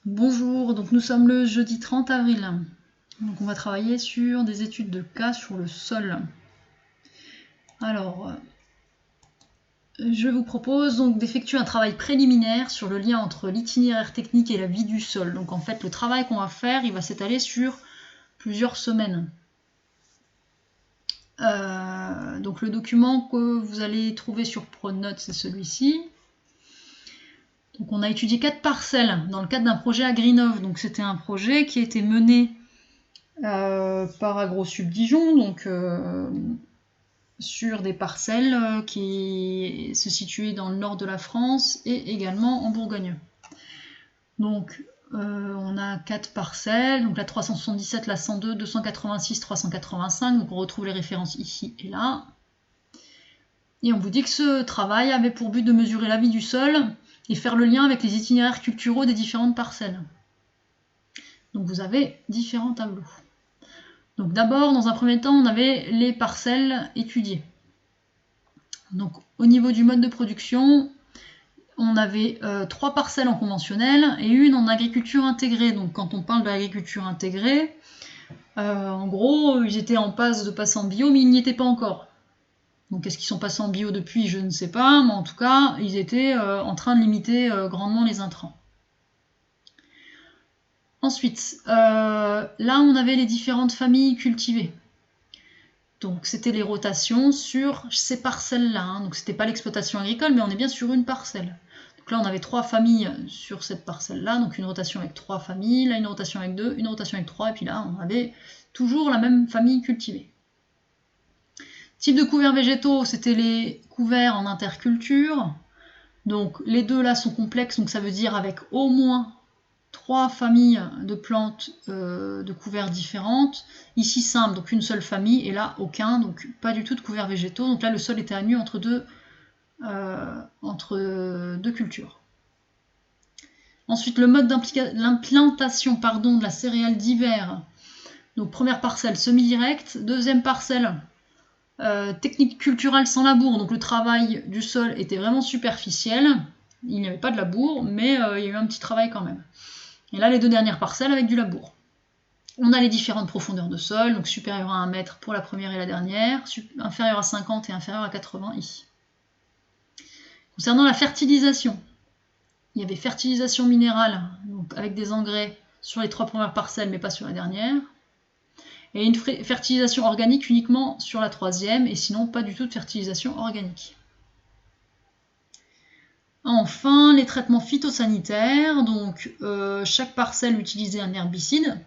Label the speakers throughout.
Speaker 1: Bonjour, donc nous sommes le jeudi 30 avril. Donc on va travailler sur des études de cas sur le sol. Alors, je vous propose donc d'effectuer un travail préliminaire sur le lien entre l'itinéraire technique et la vie du sol. Donc en fait, le travail qu'on va faire, il va s'étaler sur plusieurs semaines. Donc le document que vous allez trouver sur Pronote, c'est celui-ci. Donc on a étudié 4 parcelles dans le cadre d'un projet à Greenov. Donc c'était un projet qui a été mené par AgroSub Dijon, donc sur des parcelles qui se situaient dans le nord de la France et également en Bourgogne. Donc on a 4 parcelles, donc la 377, la 102, 286, 385, donc on retrouve les références ici et là. Et on vous dit que ce travail avait pour but de mesurer la vie du sol et faire le lien avec les itinéraires culturaux des différentes parcelles. Donc vous avez différents tableaux. Donc d'abord, dans un premier temps, on avait les parcelles étudiées. Donc au niveau du mode de production, on avait 3 parcelles en conventionnel et une en agriculture intégrée. Donc quand on parle d'agriculture intégrée, en gros, ils étaient en passe de passer en bio, mais ils n'y étaient pas encore. Donc est-ce qu'ils sont passés en bio depuis? Je ne sais pas, mais en tout cas, ils étaient en train de limiter grandement les intrants. Ensuite, là on avait les différentes familles cultivées. Donc c'était les rotations sur ces parcelles-là. Donc c'était pas l'exploitation agricole, mais on est bien sur une parcelle. Donc là on avait 3 familles sur cette parcelle-là, donc une rotation avec 3 familles, là une rotation avec 2, une rotation avec 3, et puis là on avait toujours la même famille cultivée. Type de couverts végétaux, c'était les couverts en interculture. Donc les deux là sont complexes, donc ça veut dire avec au moins 3 familles de plantes de couverts différentes. Ici simple, donc une seule famille, et là aucun, donc pas du tout de couverts végétaux. Donc là le sol était à nu entre deux cultures. Ensuite le mode d'implantation de la céréale d'hiver. Donc première parcelle semi-directe, deuxième parcelle technique culturelle sans labour, donc le travail du sol était vraiment superficiel. Il n'y avait pas de labour, mais il y a eu un petit travail quand même. Et là, les 2 dernières parcelles avec du labour. On a les différentes profondeurs de sol, donc supérieur à 1 mètre pour la première et la dernière, inférieur à 50 et inférieur à 80 ici. Concernant la fertilisation, il y avait fertilisation minérale, donc avec des engrais sur les 3 premières parcelles, mais pas sur la dernière. Et une fertilisation organique uniquement sur la 3e, et sinon pas du tout de fertilisation organique. Enfin, les traitements phytosanitaires, donc chaque parcelle utilisait un herbicide.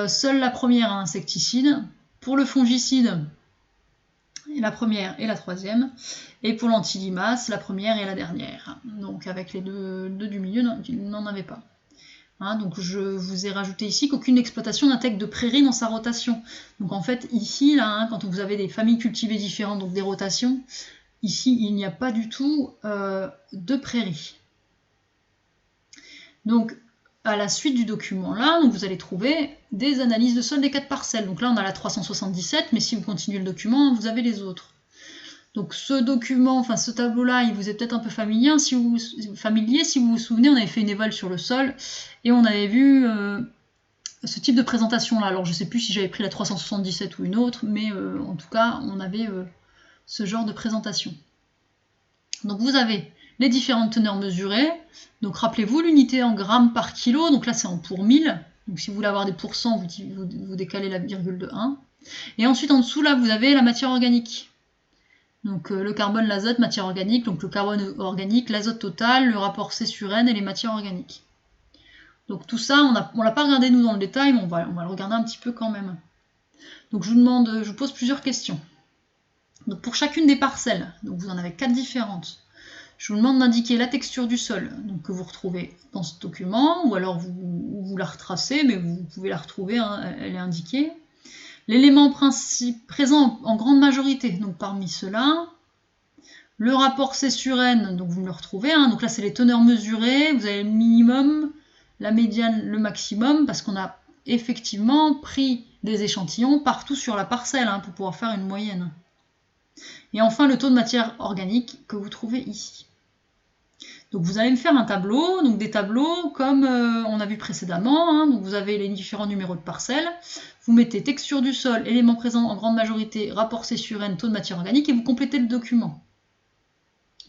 Speaker 1: Seule la première a un insecticide. Pour le fongicide, la première et la 3e. Et pour l'antilimace, la première et la dernière. Donc avec les deux du milieu, il n'en avait pas. Donc je vous ai rajouté ici qu'aucune exploitation n'intègre de prairies dans sa rotation. Donc en fait, ici, là, quand vous avez des familles cultivées différentes, donc des rotations, ici, il n'y a pas du tout de prairies. Donc, à la suite du document là, donc vous allez trouver des analyses de sol des 4 parcelles. Donc là, on a la 377, mais si vous continuez le document, vous avez les autres. Donc ce document, enfin ce tableau-là, il vous est peut-être un peu familier. Si vous vous souvenez, on avait fait une éval sur le sol et on avait vu ce type de présentation-là. Alors je ne sais plus si j'avais pris la 377 ou une autre, mais en tout cas, on avait ce genre de présentation. Donc vous avez les différentes teneurs mesurées. Donc rappelez-vous l'unité en grammes par kilo, donc là c'est en pour 1000. Donc si vous voulez avoir des pourcents, vous décalez la virgule de 1. Et ensuite en dessous là vous avez la matière organique. Donc le carbone, l'azote, matière organique, donc le carbone organique, l'azote total, le rapport C sur N et les matières organiques. Donc tout ça, on l'a pas regardé nous dans le détail, mais on va le regarder un petit peu quand même. Donc je vous pose plusieurs questions. Donc pour chacune des parcelles, donc vous en avez 4 différentes, je vous demande d'indiquer la texture du sol, donc que vous retrouvez dans ce document, ou alors vous la retracez, mais vous pouvez la retrouver, elle est indiquée. L'élément présent en grande majorité, donc parmi ceux-là, le rapport C sur N, donc vous me le retrouvez, donc là c'est les teneurs mesurées, vous avez le minimum, la médiane, le maximum, parce qu'on a effectivement pris des échantillons partout sur la parcelle pour pouvoir faire une moyenne. Et enfin le taux de matière organique que vous trouvez ici. Donc vous allez me faire un tableau, donc des tableaux comme on a vu précédemment, hein, donc vous avez les différents numéros de parcelles, vous mettez texture du sol, éléments présents en grande majorité, rapport C sur N, taux de matière organique, et vous complétez le document.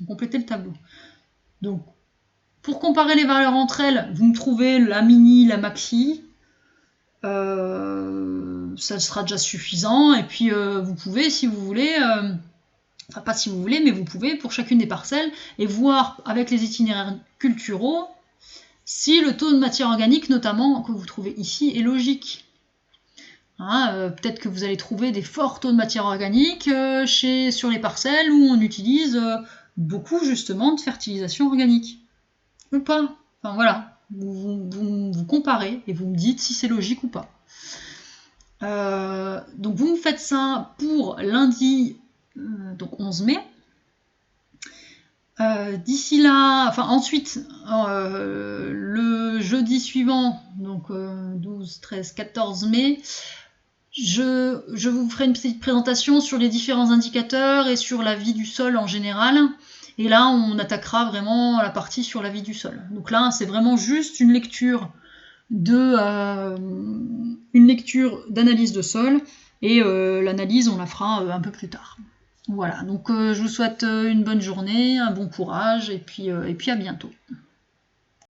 Speaker 1: Vous complétez le tableau. Donc pour comparer les valeurs entre elles, vous me trouvez la mini, la maxi, ça sera déjà suffisant, et puis vous pouvez, si vous voulez, enfin pas si vous voulez, mais vous pouvez pour chacune des parcelles, et voir avec les itinéraires culturaux si le taux de matière organique, notamment, que vous trouvez ici, est logique. Hein, peut-être que vous allez trouver des forts taux de matière organique sur les parcelles où on utilise beaucoup justement de fertilisation organique. Ou pas. Enfin voilà, vous comparez et vous me dites si c'est logique ou pas. Donc vous me faites ça pour lundi, donc 11 mai. D'ici là, enfin ensuite, le jeudi suivant, donc 12, 13, 14 mai, je vous ferai une petite présentation sur les différents indicateurs et sur la vie du sol en général. Et là, on attaquera vraiment la partie sur la vie du sol. Donc là, c'est vraiment juste une lecture d'analyse de sol. Et l'analyse, on la fera un peu plus tard. Voilà, donc je vous souhaite une bonne journée, un bon courage, et puis à bientôt.